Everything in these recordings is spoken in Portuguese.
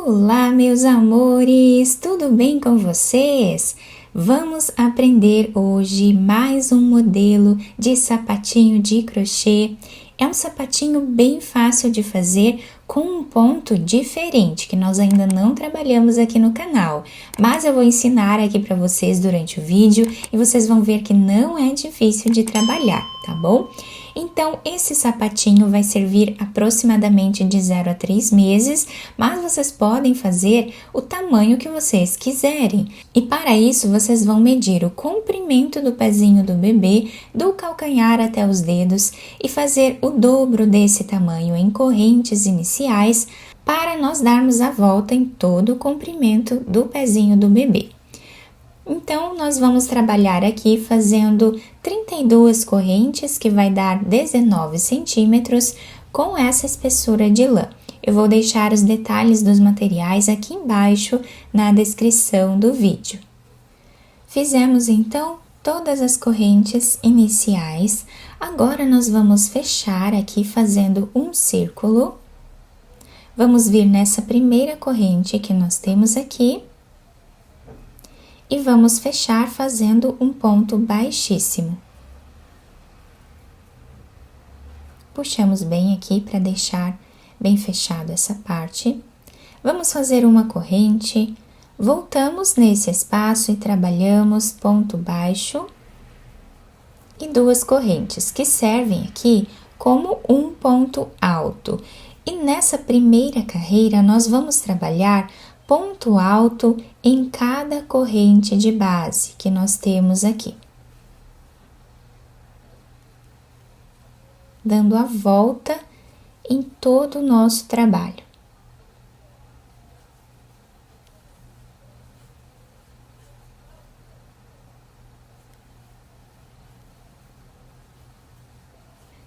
Olá, meus amores! Tudo bem com vocês? Vamos aprender hoje mais um modelo de sapatinho de crochê. É um sapatinho bem fácil de fazer com um ponto diferente que nós ainda não trabalhamos aqui no canal, mas eu vou ensinar aqui para vocês durante o vídeo e vocês vão ver que não é difícil de trabalhar, tá bom? Então, esse sapatinho vai servir aproximadamente de 0 a 3 meses, mas vocês podem fazer o tamanho que vocês quiserem. E para isso, vocês vão medir o comprimento do pezinho do bebê, do calcanhar até os dedos e fazer o dobro desse tamanho em correntes iniciais para nós darmos a volta em todo o comprimento do pezinho do bebê. Então, nós vamos trabalhar aqui fazendo 32 correntes, que vai dar 19 centímetros, com essa espessura de lã. Eu vou deixar os detalhes dos materiais aqui embaixo na descrição do vídeo. Fizemos, então, todas as correntes iniciais. Agora, nós vamos fechar aqui fazendo um círculo. Vamos vir nessa primeira corrente que nós temos aqui. E vamos fechar fazendo um ponto baixíssimo. Puxamos bem aqui para deixar bem fechado essa parte. Vamos fazer uma corrente, voltamos nesse espaço e trabalhamos ponto baixo e duas correntes, que servem aqui como um ponto alto. E nessa primeira carreira, nós vamos trabalhar ponto alto em cada corrente de base que nós temos aqui. Dando a volta em todo o nosso trabalho.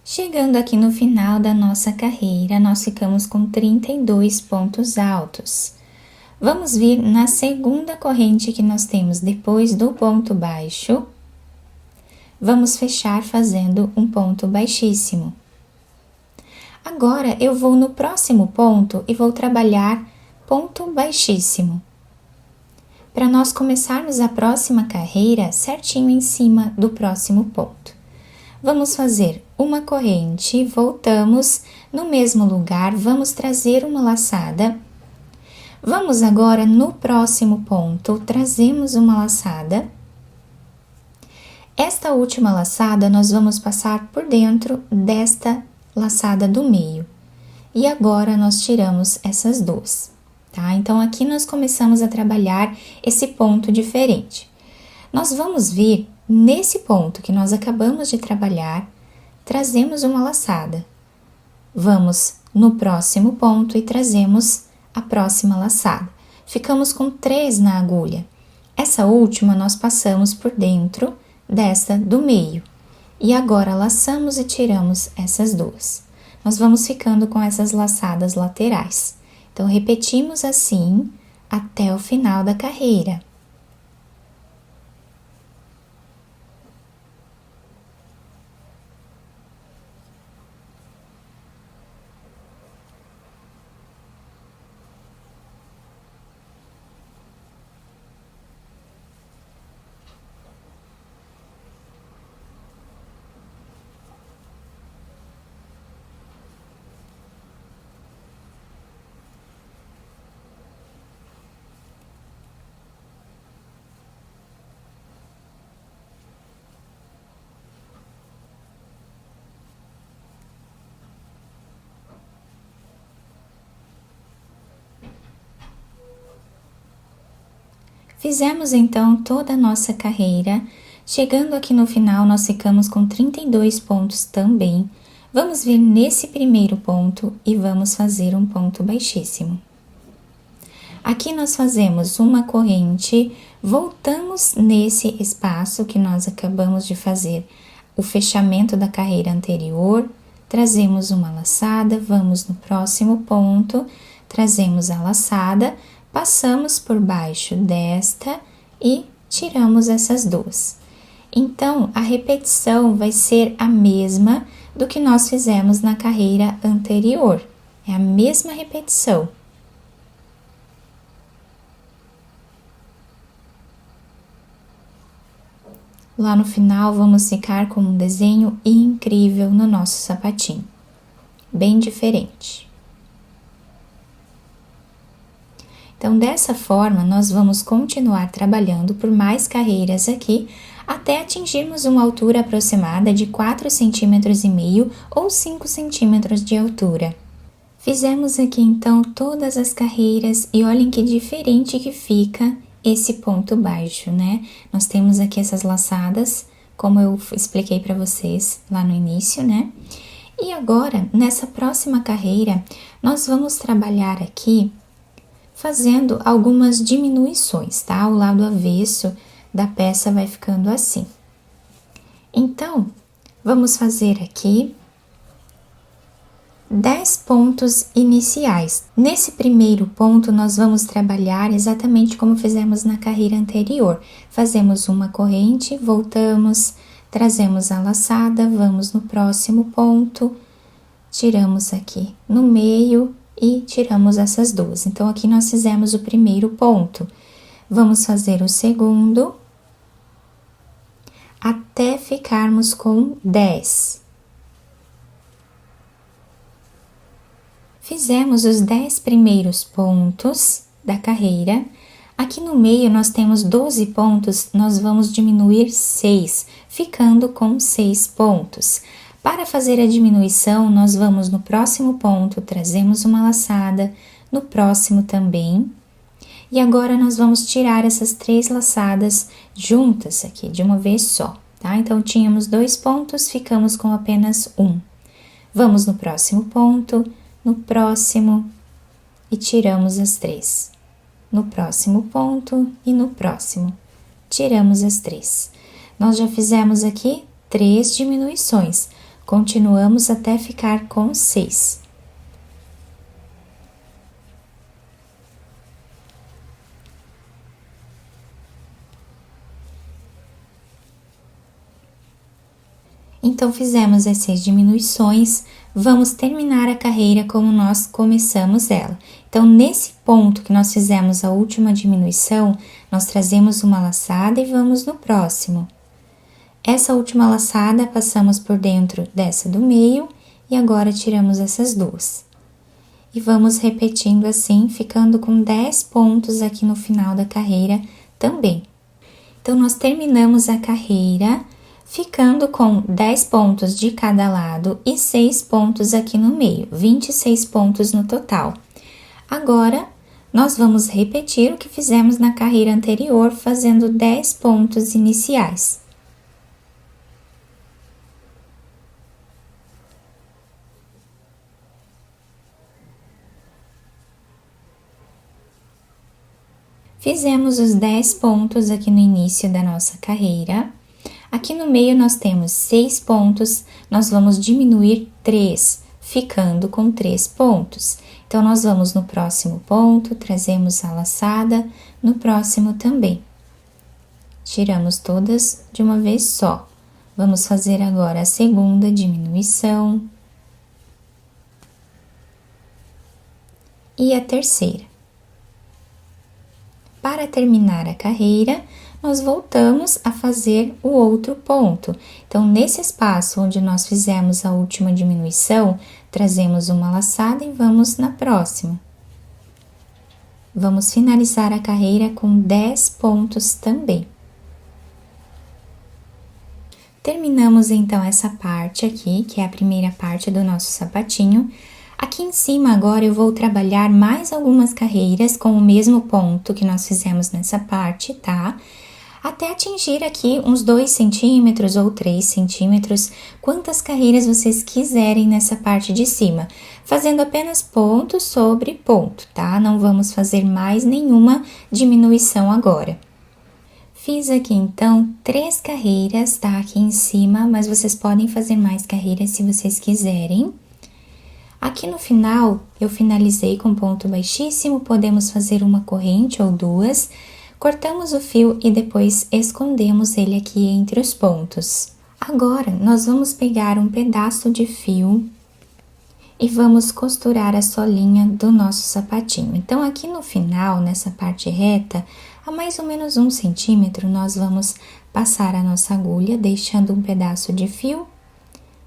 Chegando aqui no final da nossa carreira, nós ficamos com 32 pontos altos. Vamos vir na segunda corrente que nós temos depois do ponto baixo. Vamos fechar fazendo um ponto baixíssimo. Agora, eu vou no próximo ponto e vou trabalhar ponto baixíssimo. Para nós começarmos a próxima carreira certinho em cima do próximo ponto. Vamos fazer uma corrente, voltamos no mesmo lugar, vamos trazer uma laçada. Vamos agora no próximo ponto, trazemos uma laçada. Esta última laçada, nós vamos passar por dentro desta laçada do meio. E agora, nós tiramos essas duas, tá? Então, aqui nós começamos a trabalhar esse ponto diferente. Nós vamos vir nesse ponto que nós acabamos de trabalhar, trazemos uma laçada. Vamos no próximo ponto e trazemos a próxima laçada. Ficamos com 3 na agulha. Essa última nós passamos por dentro desta do meio. E agora laçamos e tiramos essas duas. Nós vamos ficando com essas laçadas laterais. Então, repetimos assim até o final da carreira. Fizemos, então, toda a nossa carreira. Chegando aqui no final, nós ficamos com 32 pontos também. Vamos vir nesse primeiro ponto e vamos fazer um ponto baixíssimo. Aqui nós fazemos uma corrente, voltamos nesse espaço que nós acabamos de fazer o fechamento da carreira anterior, trazemos uma laçada, vamos no próximo ponto, trazemos a laçada, passamos por baixo desta e tiramos essas duas. Então, a repetição vai ser a mesma do que nós fizemos na carreira anterior. É a mesma repetição. Lá no final, vamos ficar com um desenho incrível no nosso sapatinho, bem diferente. Então, dessa forma, nós vamos continuar trabalhando por mais carreiras aqui, até atingirmos uma altura aproximada de 4,5 cm ou 5 centímetros de altura. Fizemos aqui, então, todas as carreiras e olhem que diferente que fica esse ponto baixo, né? Nós temos aqui essas laçadas, como eu expliquei para vocês lá no início, né? E agora, nessa próxima carreira, nós vamos trabalhar aqui fazendo algumas diminuições, tá? O lado avesso da peça vai ficando assim. Então, vamos fazer aqui 10 pontos iniciais. Nesse primeiro ponto, nós vamos trabalhar exatamente como fizemos na carreira anterior. Fazemos uma corrente, voltamos, trazemos a laçada, vamos no próximo ponto, tiramos aqui no meio e tiramos essas duas. Então, aqui nós fizemos o primeiro ponto. Vamos fazer o segundo, até ficarmos com 10. Fizemos os 10 primeiros pontos da carreira. Aqui no meio nós temos 12 pontos, nós vamos diminuir 6, ficando com 6 pontos. Para fazer a diminuição, nós vamos no próximo ponto, trazemos uma laçada, no próximo também. E agora nós vamos tirar essas 3 laçadas juntas aqui, de uma vez só, tá? Então, tínhamos 2 pontos, ficamos com apenas 1. Vamos no próximo ponto, no próximo, e tiramos as 3. No próximo ponto e no próximo, tiramos as 3. Nós já fizemos aqui 3 diminuições, continuamos até ficar com 6. Então, fizemos as 6 diminuições, vamos terminar a carreira como nós começamos ela. Então, nesse ponto que nós fizemos a última diminuição, nós trazemos uma laçada e vamos no próximo. Essa última laçada, passamos por dentro dessa do meio e agora tiramos essas duas. E vamos repetindo assim, ficando com 10 pontos aqui no final da carreira também. Então, nós terminamos a carreira ficando com 10 pontos de cada lado e 6 pontos aqui no meio, 26 pontos no total. Agora, nós vamos repetir o que fizemos na carreira anterior, fazendo 10 pontos iniciais. Fizemos os 10 pontos aqui no início da nossa carreira. Aqui no meio nós temos 6 pontos, nós vamos diminuir 3, ficando com 3 pontos. Então, nós vamos no próximo ponto, trazemos a laçada, no próximo também. Tiramos todas de uma vez só. Vamos fazer agora a segunda diminuição. E a terceira. Para terminar a carreira, nós voltamos a fazer o outro ponto. Então, nesse espaço onde nós fizemos a última diminuição, trazemos uma laçada e vamos na próxima. Vamos finalizar a carreira com 10 pontos também. Terminamos, então, essa parte aqui, que é a primeira parte do nosso sapatinho. Aqui em cima, agora, eu vou trabalhar mais algumas carreiras com o mesmo ponto que nós fizemos nessa parte, tá? Até atingir aqui uns 2 centímetros ou 3 centímetros, quantas carreiras vocês quiserem nessa parte de cima, fazendo apenas ponto sobre ponto, tá? Não vamos fazer mais nenhuma diminuição agora. Fiz aqui, então, 3 carreiras, tá? Aqui em cima, mas vocês podem fazer mais carreiras se vocês quiserem. Aqui no final, eu finalizei com ponto baixíssimo, podemos fazer uma corrente ou 2, cortamos o fio e depois escondemos ele aqui entre os pontos. Agora, nós vamos pegar um pedaço de fio e vamos costurar a solinha do nosso sapatinho. Então, aqui no final, nessa parte reta, a mais ou menos 1 centímetro, nós vamos passar a nossa agulha, deixando um pedaço de fio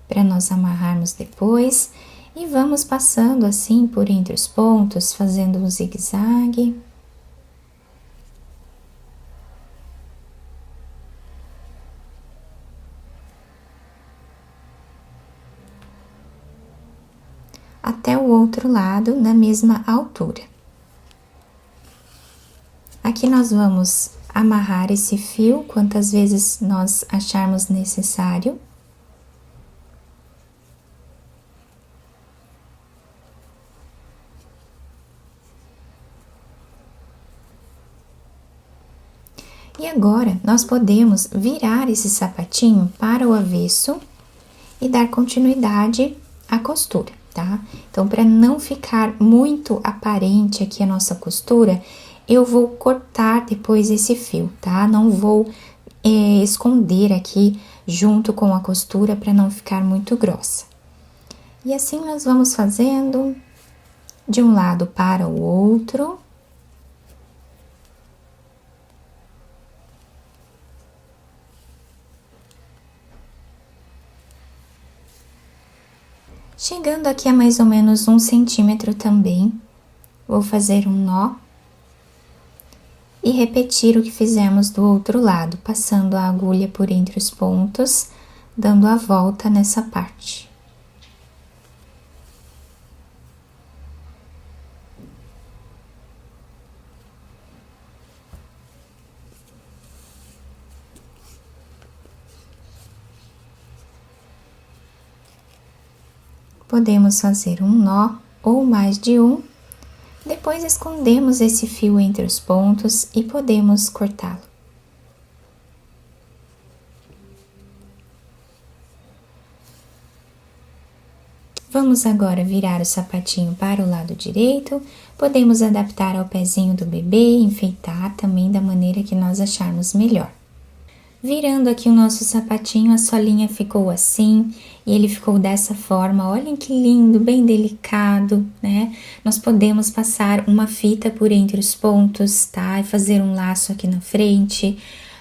para nós amarrarmos depois. E vamos passando assim por entre os pontos, fazendo um zigue-zague. Até o outro lado, na mesma altura. Aqui nós vamos amarrar esse fio quantas vezes nós acharmos necessário. E agora, nós podemos virar esse sapatinho para o avesso e dar continuidade à costura, tá? Então, para não ficar muito aparente aqui a nossa costura, eu vou cortar depois esse fio, tá? Não vou esconder aqui junto com a costura para não ficar muito grossa. E assim nós vamos fazendo de um lado para o outro. Chegando aqui a mais ou menos 1 centímetro também, vou fazer um nó e repetir o que fizemos do outro lado, passando a agulha por entre os pontos, dando a volta nessa parte. Podemos fazer um nó ou mais de um, depois escondemos esse fio entre os pontos e podemos cortá-lo. Vamos agora virar o sapatinho para o lado direito, podemos adaptar ao pezinho do bebê, enfeitar também da maneira que nós acharmos melhor. Virando aqui o nosso sapatinho, a solinha ficou assim, e ele ficou dessa forma, olhem que lindo, bem delicado, né? Nós podemos passar uma fita por entre os pontos, tá? E fazer um laço aqui na frente.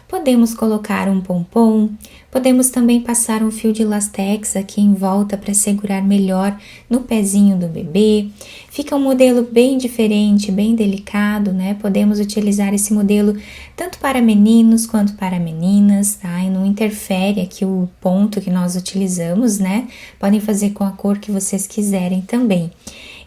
Podemos colocar um pompom, podemos também passar um fio de lastex aqui em volta para segurar melhor no pezinho do bebê. Fica um modelo bem diferente, bem delicado, né? Podemos utilizar esse modelo tanto para meninos quanto para meninas, tá? E não interfere aqui o ponto que nós utilizamos, né? Podem fazer com a cor que vocês quiserem também.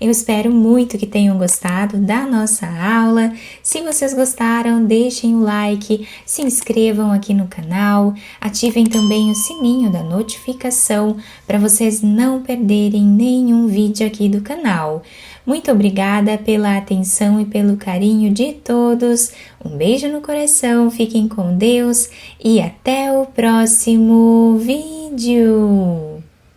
Eu espero muito que tenham gostado da nossa aula. Se vocês gostaram, deixem o like, se inscrevam aqui no canal, ativem também o sininho da notificação para vocês não perderem nenhum vídeo aqui do canal. Muito obrigada pela atenção e pelo carinho de todos. Um beijo no coração, fiquem com Deus e até o próximo vídeo.